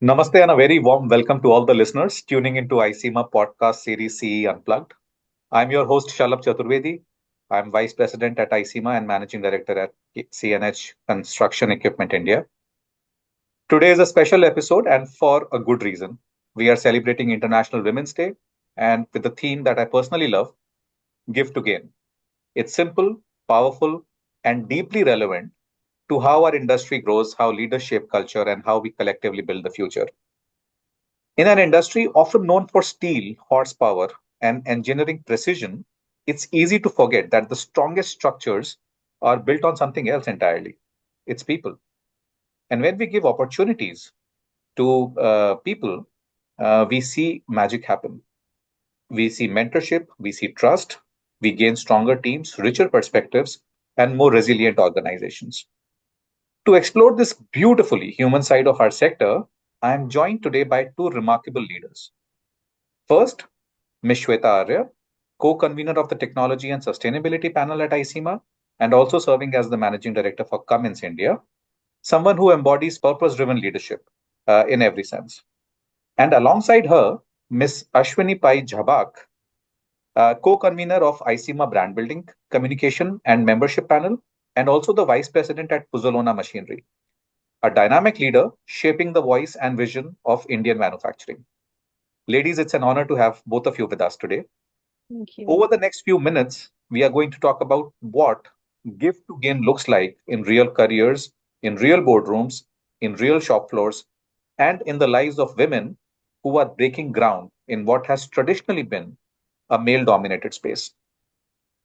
Namaste and a very warm welcome to all the listeners tuning into ICEMA podcast series CE Unplugged. I'm your host Shalabh Chaturvedi. I'm Vice President at ICEMA and Managing Director at CNH Construction Equipment India. Today is a special episode and for a good reason. We are celebrating International Women's Day and with the theme that I personally love, Give to Gain. It's simple, powerful, and deeply relevant to how our industry grows, how leaders shape culture, and how we collectively build the future. In an industry often known for steel, horsepower, and engineering precision, it's easy to forget that the strongest structures are built on something else entirely. It's people. And when we give opportunities to people, we see magic happen. We see mentorship, we see trust, we gain stronger teams, richer perspectives, and more resilient organizations. To explore this beautifully human side of our sector, I am joined today by two remarkable leaders. First, Ms. Shweta Arya, co-convener of the Technology and Sustainability Panel at ICEMA, and also serving as the Managing Director for Cummins India, someone who embodies purpose-driven leadership in every sense. And alongside her, Ms. Ashwini Pai Jhabak, co-convener of ICEMA Brand Building, Communication and Membership Panel, and also the Vice President at Puzzolona Machinery, a dynamic leader shaping the voice and vision of Indian manufacturing. Ladies, it's an honor to have both of you with us today. Thank you. Over the next few minutes, we are going to talk about what give to gain looks like in real careers, in real boardrooms, in real shop floors, and in the lives of women who are breaking ground in what has traditionally been a male dominated space.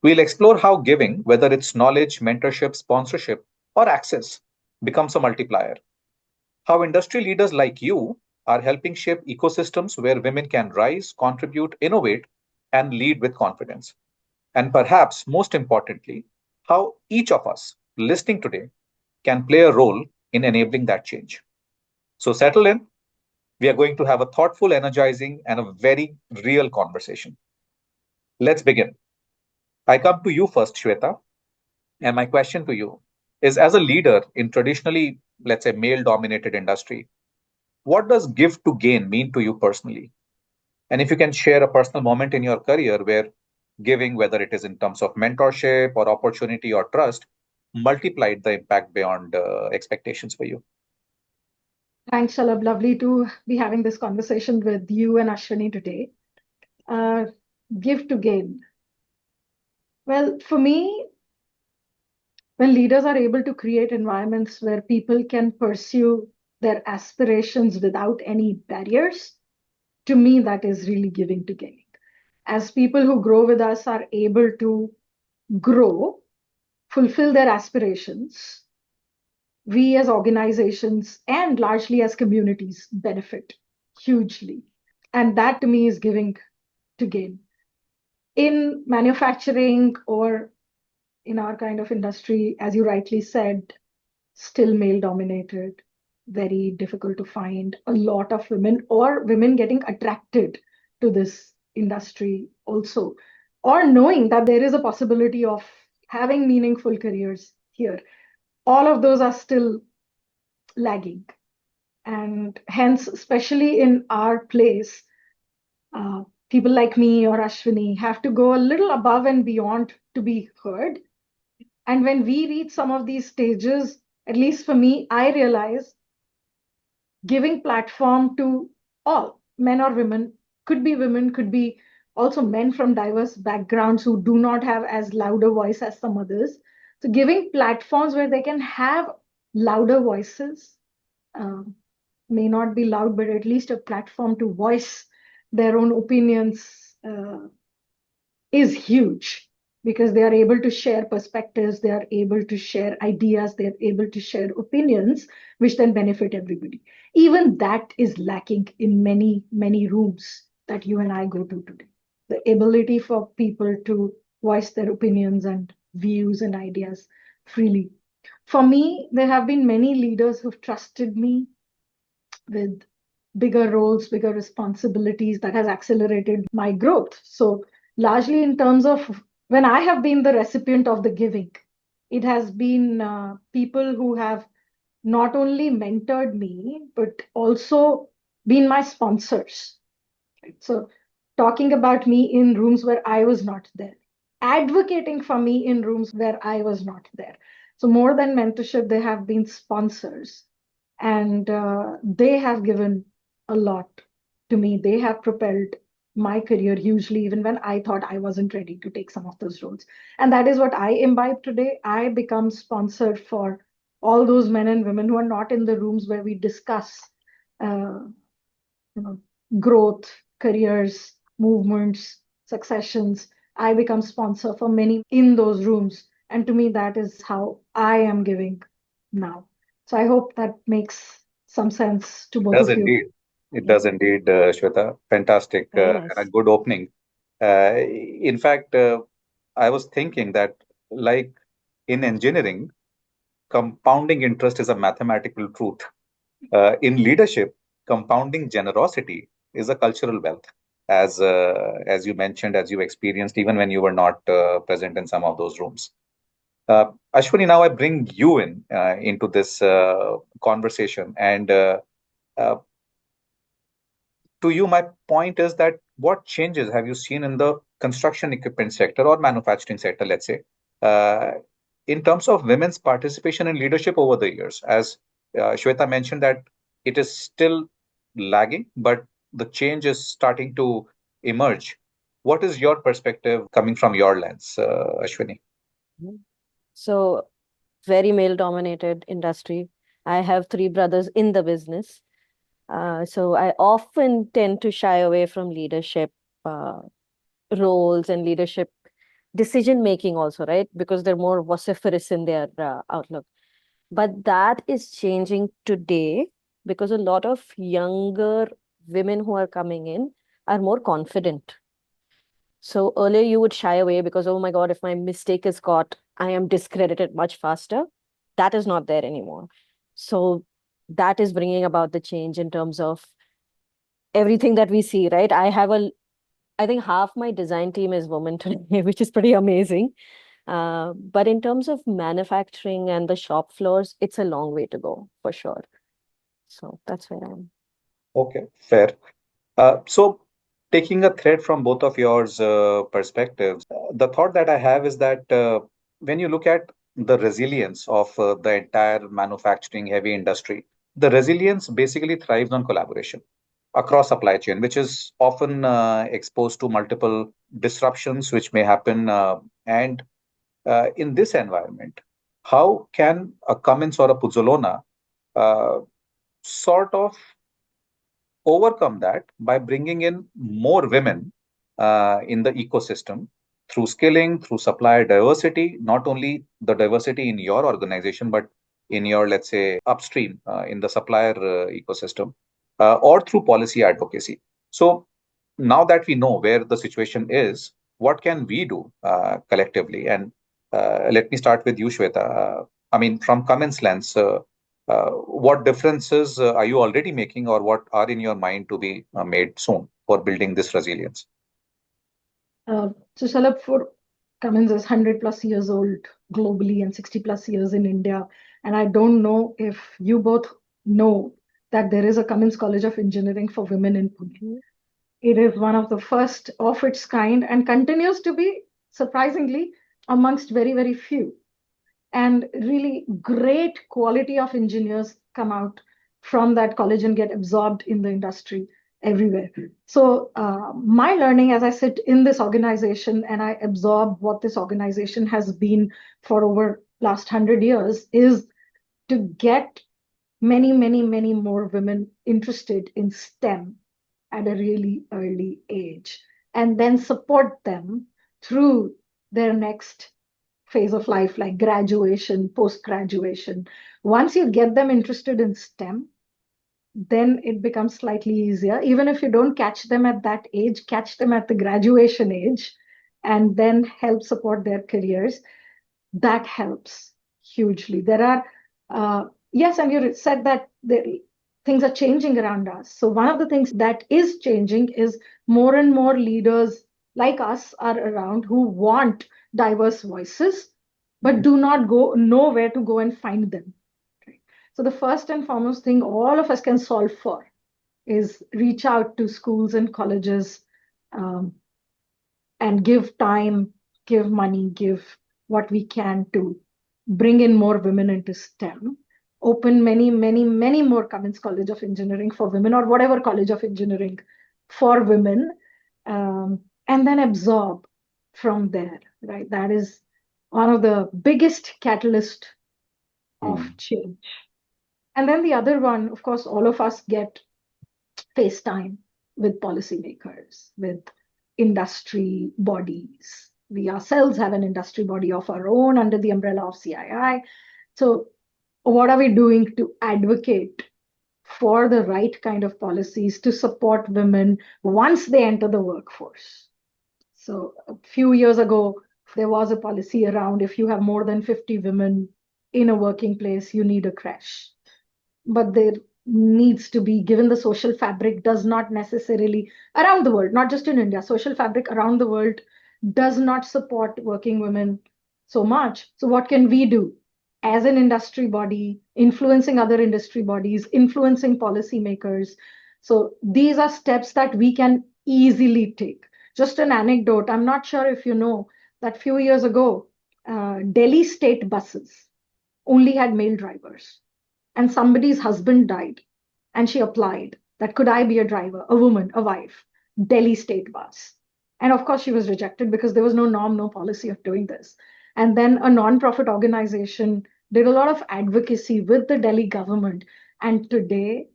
We'll explore how giving, whether it's knowledge, mentorship, sponsorship, or access, becomes a multiplier. How industry leaders like you are helping shape ecosystems where women can rise, contribute, innovate, and lead with confidence. And perhaps most importantly, how each of us listening today can play a role in enabling that change. So settle in. We are going to have a thoughtful, energizing, and a very real conversation. Let's begin. I come to you first, Shweta. And my question to you is as a leader in traditionally, let's say, male dominated industry, what does give to gain mean to you personally? And if you can share a personal moment in your career where giving, whether it is in terms of mentorship or opportunity or trust, multiplied the impact beyond expectations for you. Thanks, Shalab. Lovely to be having this conversation with you and Ashwini today. Uh, Give to gain. Well, for me, when leaders are able to create environments where people can pursue their aspirations without any barriers, to me, that is really giving to gain. As people who grow with us are able to grow, fulfill their aspirations, we as organizations and largely as communities benefit hugely. And that to me is giving to gain. In manufacturing or in our kind of industry, as you rightly said, still male dominated, very difficult to find a lot of women or women getting attracted to this industry also, or knowing that there is a possibility of having meaningful careers here. All of those are still lagging. And hence, especially in our place, uh, people like me or Ashwini have to go a little above and beyond to be heard. And when we reach some of these stages, at least for me, I realize giving platform to all, men or women, could be also men from diverse backgrounds who do not have as loud a voice as some others. So giving platforms where they can have louder voices, um, may not be loud, but at least a platform to voice their own opinions is huge because they are able to share perspectives, they are able to share ideas, they're able to share opinions, which then benefit everybody. Even that is lacking in many, many rooms that you and I go to today. The ability for people to voice their opinions and views and ideas freely. For me, there have been many leaders who've trusted me with bigger roles, bigger responsibilities that has accelerated my growth. So, largely in terms of when I have been the recipient of the giving, it has been people who have not only mentored me, but also been my sponsors. Right? So, talking about me in rooms where I was not there, advocating for me in rooms where I was not there. So, more than mentorship, they have been sponsors, and they have given a lot to me. They have propelled my career hugely, even when I thought I wasn't ready to take some of those roles. And that is what I imbibe today. I become sponsored for all those men and women who are not in the rooms where we discuss uh, you know, growth, careers, movements, successions. I become sponsor for many in those rooms. And to me, that is how I am giving now. So I hope that makes some sense to both Does of you. indeed. It Yeah, does indeed, Shweta. Fantastic Very and a nice. good opening. In fact, I was thinking that, like in engineering, compounding interest is a mathematical truth. In leadership, compounding generosity is a cultural wealth, as you mentioned, as you experienced, even when you were not present in some of those rooms. Ashwini, now I bring you in into this conversation, and uh, to you, my point is that what changes have you seen in the construction equipment sector or manufacturing sector, let's say, uh, in terms of women's participation in leadership over the years? As Shweta mentioned, that it is still lagging, but the change is starting to emerge. What is your perspective coming from your lens, Ashwini? Mhm. So, very male dominated industry. I have three brothers in the business. So I often tend to shy away from leadership uh, roles and leadership decision making also, right? Because they're more vociferous in their outlook. But that is changing today because a lot of younger women who are coming in are more confident. So earlier you would shy away because, oh my God, if my mistake is caught, I am discredited much faster. That is not there anymore. So that is bringing about the change in terms of everything that we see, right? I think half my design team is women today, which is pretty amazing. But in terms of manufacturing and the shop floors, it's a long way to go for sure. So that's where I am. Okay, fair. So, taking a thread from both of yours perspectives, the thought that I have is that when you look at the resilience of the entire manufacturing heavy industry, the resilience basically thrives on collaboration across supply chain, which is often exposed to multiple disruptions which may happen. And in this environment, how can a Cummins or a Puzzolona uh, sort of overcome that by bringing in more women in the ecosystem through skilling, through supplier diversity, not only the diversity in your organization, but in your, let's say, upstream in the supplier ecosystem, or through policy advocacy. So now that we know where the situation is, what can we do collectively? And let me start with you, Shweta. I mean, from Cummins' lens, what differences are you already making, or what are in your mind to be made soon for building this resilience? So Shalabh, for Cummins is 100 plus years old globally and 60 plus years in India. And I don't know if you both know that there is a Cummins College of Engineering for Women in Pune. Mhm. It is one of the first of its kind and continues to be, surprisingly, amongst very, very few. And really great quality of engineers come out from that college and get absorbed in the industry everywhere. So my learning as I sit in this organization and I absorb what this organization has been for over last 100 years is to get many, many, many more women interested in STEM at a really early age, and then support them through their next phase of life, like graduation, post graduation. Once you get them interested in STEM, then it becomes slightly easier. Even if you don't catch them at that age, catch them at the graduation age, and then help support their careers. That helps hugely. There are, yes, and you said that things are changing around us. So, one of the things that is changing is more and more leaders like us are around who want diverse voices, but Mhm. do not know where to go and find them. Right? So the first and foremost thing all of us can solve for is reach out to schools and colleges, um, and give time, give money, give what we can to bring in more women into STEM, open many, many, many more Cummins College of Engineering for women or whatever college of engineering for women, and then absorb from there, right? That is one of the biggest catalyst of Hmm. change. And then the other one, of course, all of us get FaceTime with policymakers, with industry bodies. We ourselves have an industry body of our own under the umbrella of CII. So, what are we doing to advocate for the right kind of policies to support women once they enter the workforce? So, a few years ago, there was a policy around if you have more than 50 women in a working place, you need a crash. But there needs to be, given the social fabric does not necessarily, around the world, not just in India, social fabric around the world does not support working women so much. So what can we do as an industry body, influencing other industry bodies, influencing policymakers? So these are steps that we can easily take. Just an anecdote, I'm not sure if you know that few years ago, Delhi state buses only had male drivers, and somebody's husband died, and she applied that could I be a driver, a woman, a wife, Delhi state bus. And of course, she was rejected because there was no norm, no policy of doing this. And then a non-profit organization did a lot of advocacy with the Delhi government. And today,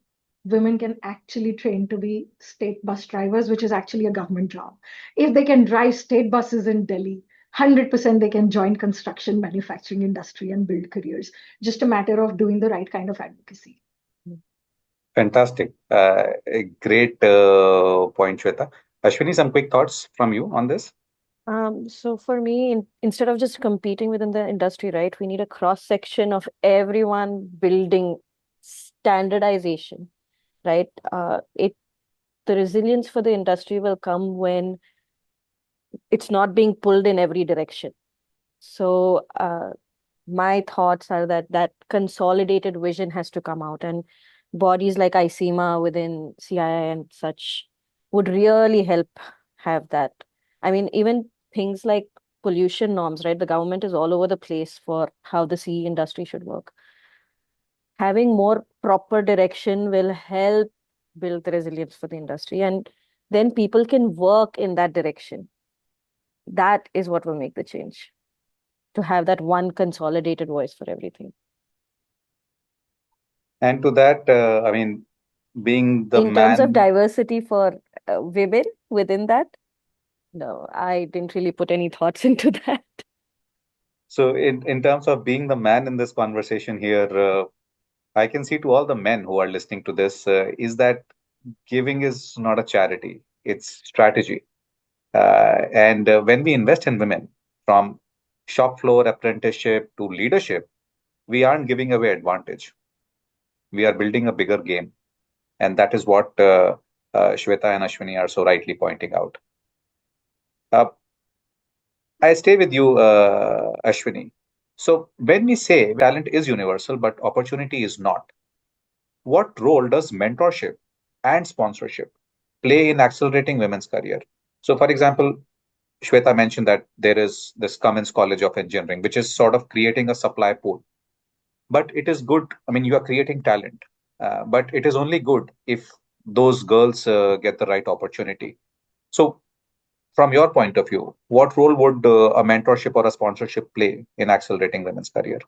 women can actually train to be state bus drivers, which is actually a government job. If they can drive state buses in Delhi, 100% they can join construction, manufacturing industry and build careers. Just a matter of doing the right kind of advocacy. Fantastic. A great point, Shweta. Ashwini, some quick thoughts from you on this? So for me, instead of just competing within the industry, right, we need a cross section of everyone building standardization, right? The resilience for the industry will come when it's not being pulled in every direction. So my thoughts are that that consolidated vision has to come out, and bodies like ICEMA within CII and such would really help have that. I mean, even things like pollution norms, right? The government is all over the place for how the CE industry should work. Having more proper direction will help build the resilience for the industry, and then people can work in that direction. That is what will make the change, to have that one consolidated voice for everything. And to that, I mean, being the In terms of man, diversity for women within that, no, I didn't really put any thoughts into that. so in terms of being the man in this conversation here, I can see to all the men who are listening to this, is that giving is not a charity, it's strategy. And when we invest in women, from shop floor apprenticeship to leadership, we aren't giving away advantage. We are building a bigger game. And that is what Shweta and Ashwini are so rightly pointing out. Uh, I stay with you, Ashwini. So, when we say talent is universal, but opportunity is not, what role does mentorship and sponsorship play in accelerating women's career? So, for example, Shweta mentioned that there is this Cummins College of Engineering, which is sort of creating a supply pool. But it is good. I mean, you are creating talent, but it is only good if those girls get the right opportunity. So, from your point of view, what role would a mentorship or a sponsorship play in accelerating women's career?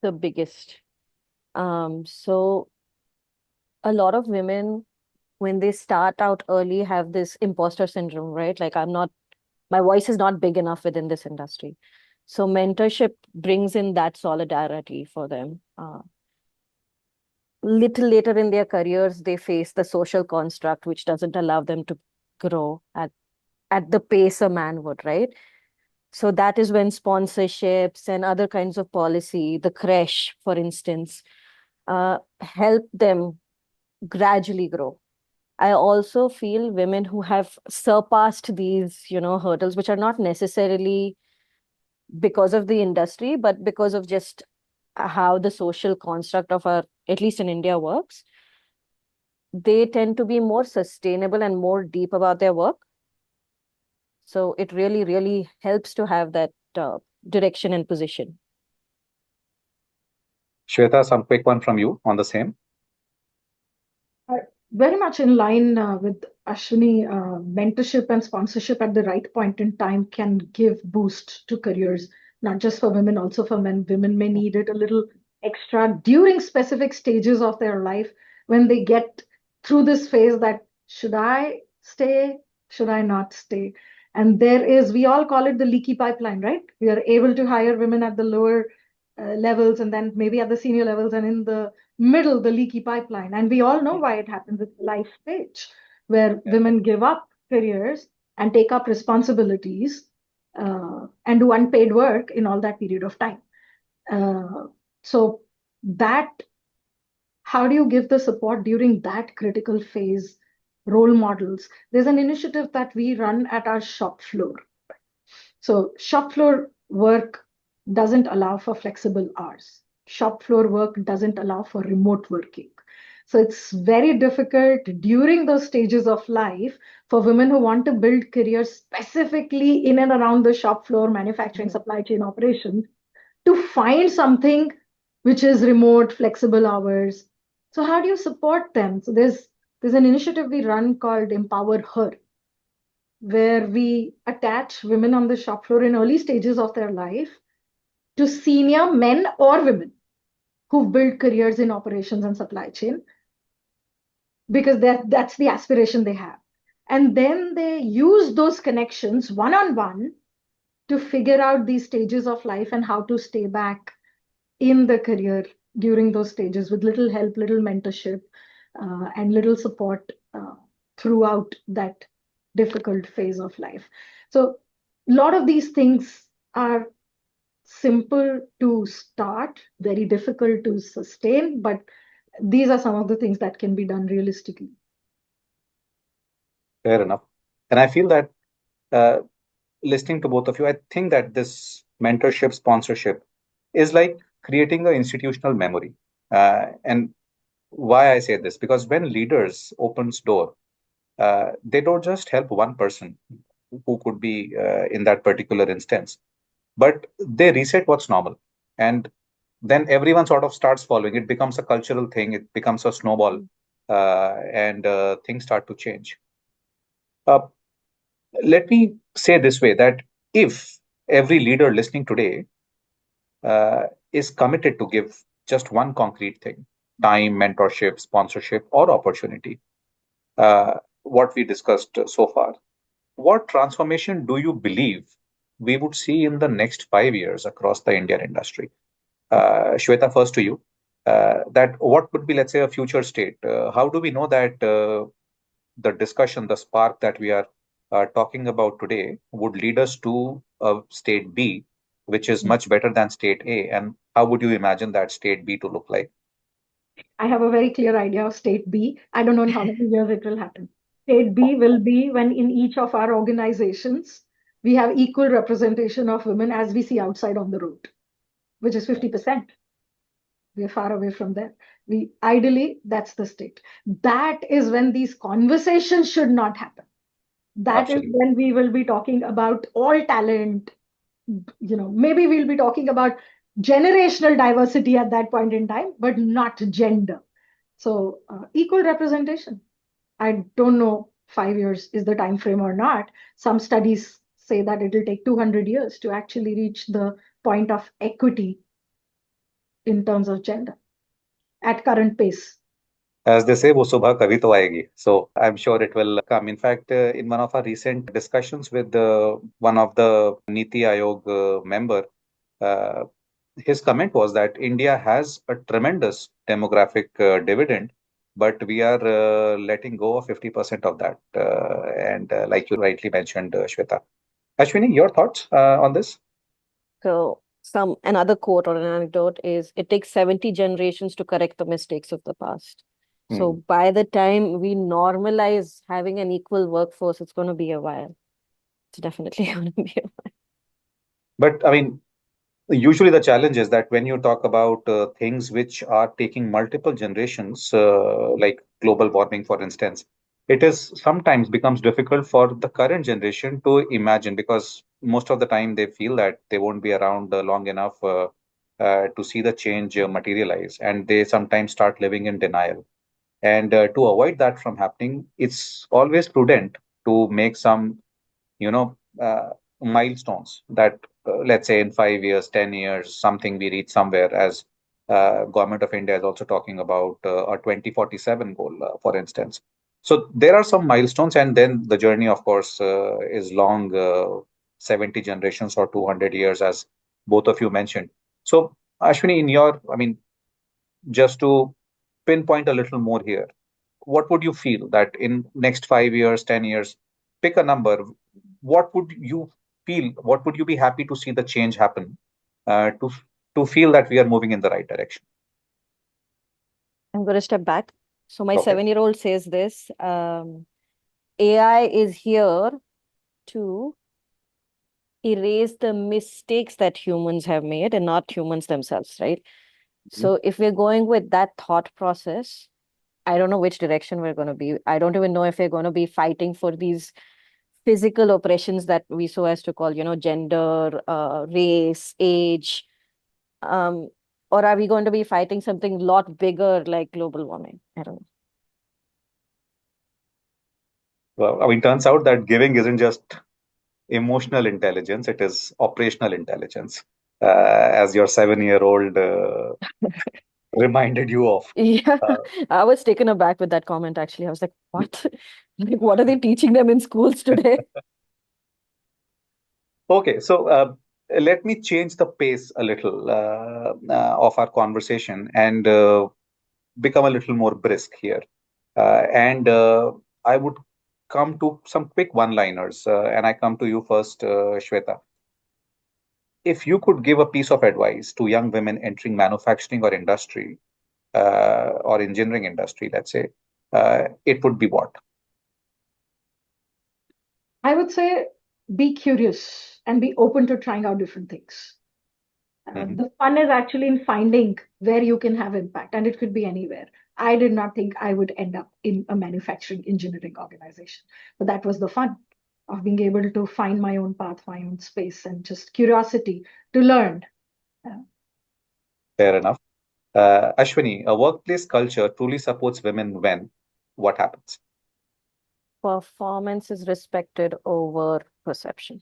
The biggest. So a lot of women, when they start out early, have this imposter syndrome, right? Like, my voice is not big enough within this industry. So mentorship brings in that solidarity for them. Little later in their careers, they face the social construct, which doesn't allow them to grow at the pace a man would, right? So that is when sponsorships and other kinds of policy, the creche, for instance, help them gradually grow. I also feel women who have surpassed these, hurdles, which are not necessarily because of the industry, but because of just how the social construct of our, at least in India, works, they tend to be more sustainable and more deep about their work. So it really, really helps to have that direction and position. Shweta, some quick one from you on the same. Uh, Very much in line with Ashwini, mentorship and sponsorship at the right point in time can give boost to careers, not just for women, also for men. Women may need it a little extra during specific stages of their life when they get through this phase that should I stay, should I not stay? And there is, we all call it the leaky pipeline, right? We are able to hire women at the lower levels and then maybe at the senior levels and in the middle, the leaky pipeline. And we all know why it happens. It's life stage where women give up careers and take up responsibilities and do unpaid work in all that period of time. So that, how do you give the support during that critical phase? Role models. There's an initiative that we run at our shop floor. So shop floor work doesn't allow for flexible hours. Shop floor work doesn't allow for remote working. So it's very difficult during those stages of life for women who want to build careers specifically in and around the shop floor, manufacturing, supply chain operations, to find something which is remote, flexible hours. So how do you support them? So there's an initiative we run called Empower Her, where we attach women on the shop floor in early stages of their life to senior men or women who've built careers in operations and supply chain, because that's the aspiration they have. And then they use those connections one-on-one to figure out these stages of life and how to stay back in the career during those stages with little help, little mentorship, and little support throughout that difficult phase of life. So a lot of these things are simple to start, very difficult to sustain, but these are some of the things that can be done realistically. Fair enough. And I feel that uh, listening to both of you, I think that this mentorship sponsorship is like creating an institutional memory. And why I say this, because when leaders opens door, they don't just help one person who could be in that particular instance, but they reset what's normal. And then everyone sort of starts following. It becomes a cultural thing, it becomes a snowball, and things start to change. Uh, Let me say this way that if every leader listening today uh, is committed to give just one concrete thing, time, mentorship, sponsorship, or opportunity, what we discussed so far, what transformation do you believe we would see in the next 5 years across the Indian industry? Shweta, first to you. That what would be, let's say, a future state? How do we know that the discussion, the spark that we are talking about today would lead us to state B, which is much better than state A? And how would you imagine that state B to look like? I have a very clear idea of state B. I don't know in how many years it will happen. State B will be when in each of our organizations, we have equal representation of women as we see outside on the road, which is 50%. We're far away from there. We ideally, that's the state. That is when these conversations should not happen. That is Absolutely. when we will be talking about all talent. Maybe we'll be talking about generational diversity at that point in time, but not gender. So equal representation. I don't know 5 years is the time frame or not. Some studies say that it will take 200 years to actually reach the point of equity in terms of gender at current pace. As they say, wo subha kabhi to aayegi. So I'm sure it will come. In fact, in one of our recent discussions with one of the Niti Aayog member, uh, his comment was that India has a tremendous demographic dividend, but we are letting go of 50% of that. And like you rightly mentioned, Shweta. Ashwini, your thoughts on this? So another quote or an anecdote is, it takes 70 generations to correct the mistakes of the past. So Hmm. by the time we normalize having an equal workforce, it's going to be a while. It's definitely going to be a while. But I mean, Usually, the challenge is that when you talk about things which are taking multiple generations, like global warming, for instance, it is sometimes becomes difficult for the current generation to imagine because most of the time they feel that they won't be around long enough to see the change materialize, and they sometimes start living in denial. And to avoid that from happening, it's always prudent to make some you know milestones that let's say in 5 years, 10 years, something we reach somewhere, as government of India is also talking about a 2047 goal, for instance. So there are some milestones, and then the journey of course is long, 70 generations or 200 years, as both of you mentioned. So Ashwini, in your, I mean, just to pinpoint a little more here, what would you feel that in next 5 years, 10 years, pick a number, what would you feel, what would you be happy to see the change happen, to feel that we are moving in the right direction? I'm going to step back. So my Okay. 7-year-old says this, AI is here to erase the mistakes that humans have made and not humans themselves, right? Mhm. So if we're going with that thought process, I don't know which direction we're going to be. I don't even know if we're going to be fighting for these physical oppressions that we so as to call, gender, race, age, um, or are we going to be fighting something a lot bigger like global warming? I don't know. Well, I mean, turns out that giving isn't just emotional intelligence, it is operational intelligence, as your 7-year old reminded you of. Yeah, Uh, I was taken aback with that comment actually. I was like, what? Like, what are they teaching them in schools today? okay, so let me change the pace a little of our conversation and become a little more brisk here. And I would come to some quick one-liners, and I come to you first, Shweta. If you could give a piece of advice to young women entering manufacturing or industry, or engineering industry, let's say, it would be what? I would say be curious and be open to trying out different things. Hmm. The fun is actually in finding where you can have impact, and it could be anywhere. I did not think I would end up in a manufacturing engineering organization, but that was the fun of being able to find my own path, my own space, and just curiosity to learn. Uh, Fair enough. Ashwini, a workplace culture truly supports women when what happens? Performance is respected over perception.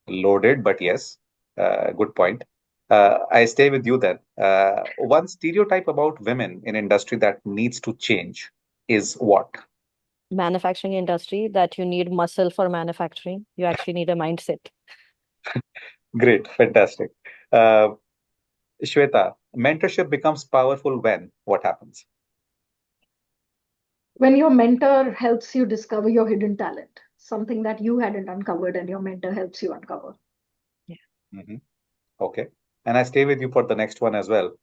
Loaded, but yes, good point. I stay with you then. One stereotype about women in industry that needs to change is what? Manufacturing industry, that you need muscle for manufacturing. You actually need a mindset. Great, fantastic. Uh, Shweta, mentorship becomes powerful when what happens? when your mentor helps you discover your hidden talent, something that you hadn't uncovered, and your mentor helps you uncover. Yeah. Hmm. Okay. And I stay with you for the next one as well.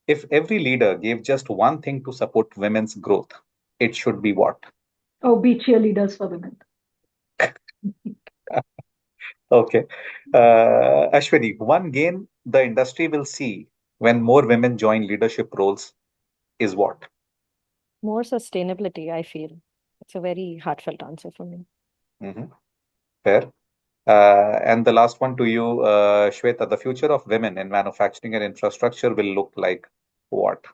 If every leader gave just one thing to support women's growth, it should be what? Oh, be cheerleaders for women. Okay. Ashwini, one gain the industry will see when more women join leadership roles is what? More sustainability, I feel. It's a very heartfelt answer for me. Hmm. Fair. And the last one to you, Shweta, the future of women in manufacturing and infrastructure will look like what?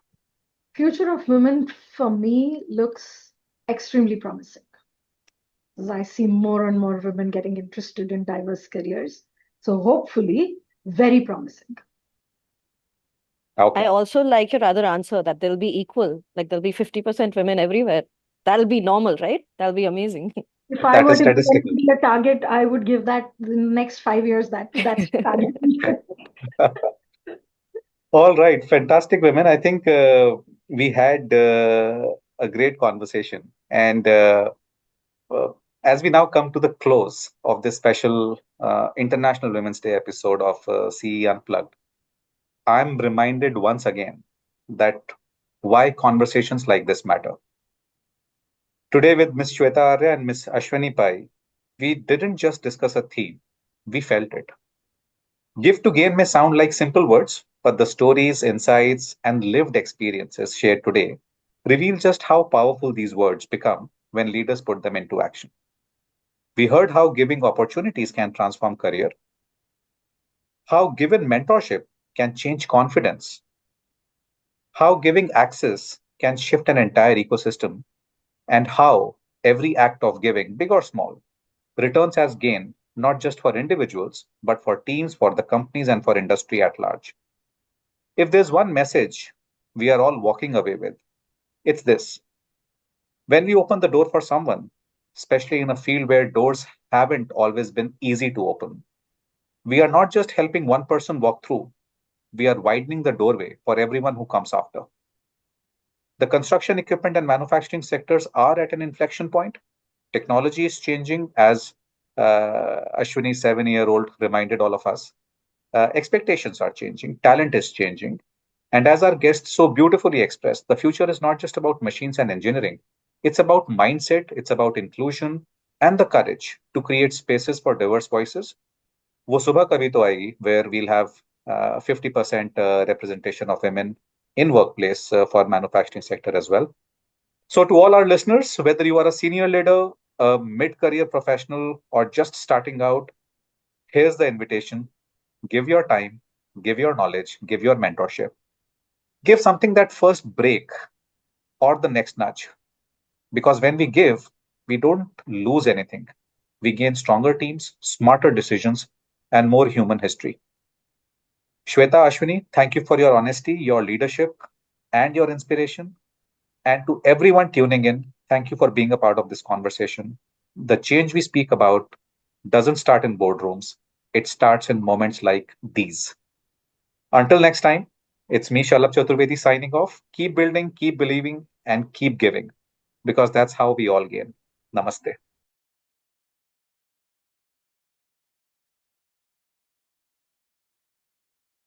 Future of women for me looks extremely promising, as I see more and more women getting interested in diverse careers. So hopefully, very promising. I Okay. also like your other answer that they'll be equal, like there'll be 50% women everywhere. That'll be normal, right? That'll be amazing. If I That were is to give statistical. anybody a target, I would give that the next 5 years. That's the target. All right. Fantastic women. I think we had a great conversation. And uh, as we now come to the close of this special International Women's Day episode of CE Unplugged, I'm reminded once again that why conversations like this matter. Today, with Ms. Shweta Arya and Ms. Ashwini Pai, we didn't just discuss a theme, we felt it. Give to gain may sound like simple words, but the stories, insights, and lived experiences shared today reveal just how powerful these words become when leaders put them into action. We heard how giving opportunities can transform career, how given mentorship can change confidence, how giving access can shift an entire ecosystem, and how every act of giving, big or small, returns as gain, not just for individuals, but for teams, for the companies, and for industry at large. If there's one message we are all walking away with, it's this: when we open the door for someone, especially in a field where doors haven't always been easy to open, we are not just helping one person walk through, we are widening the doorway for everyone who comes after. The construction equipment and manufacturing sectors are at an inflection point. Technology is changing, as Ashwini's 7-year-old reminded all of us. Expectations are changing, talent is changing. And as our guest so beautifully expressed, the future is not just about machines and engineering. It's about mindset, it's about inclusion, and the courage to create spaces for diverse voices. वो सुबह कभी तो आएगी where we'll have 50% representation of women in workplace for manufacturing sector as well. So to all our listeners, whether you are a senior leader, a mid-career professional, or just starting out, here's the invitation: give your time, give your knowledge, give your mentorship, give something that first break or the next nudge. Because when we give, we don't lose anything. We gain stronger teams, smarter decisions, and more human history. Shweta, Ashwini, thank you for your honesty, your leadership, and your inspiration. And to everyone tuning in, thank you for being a part of this conversation. The change we speak about doesn't start in boardrooms, it starts in moments like these. Until next time, it's me, Shalabh Chaturvedi, signing off. Keep building, keep believing, and keep giving, because that's how we all gain. Namaste.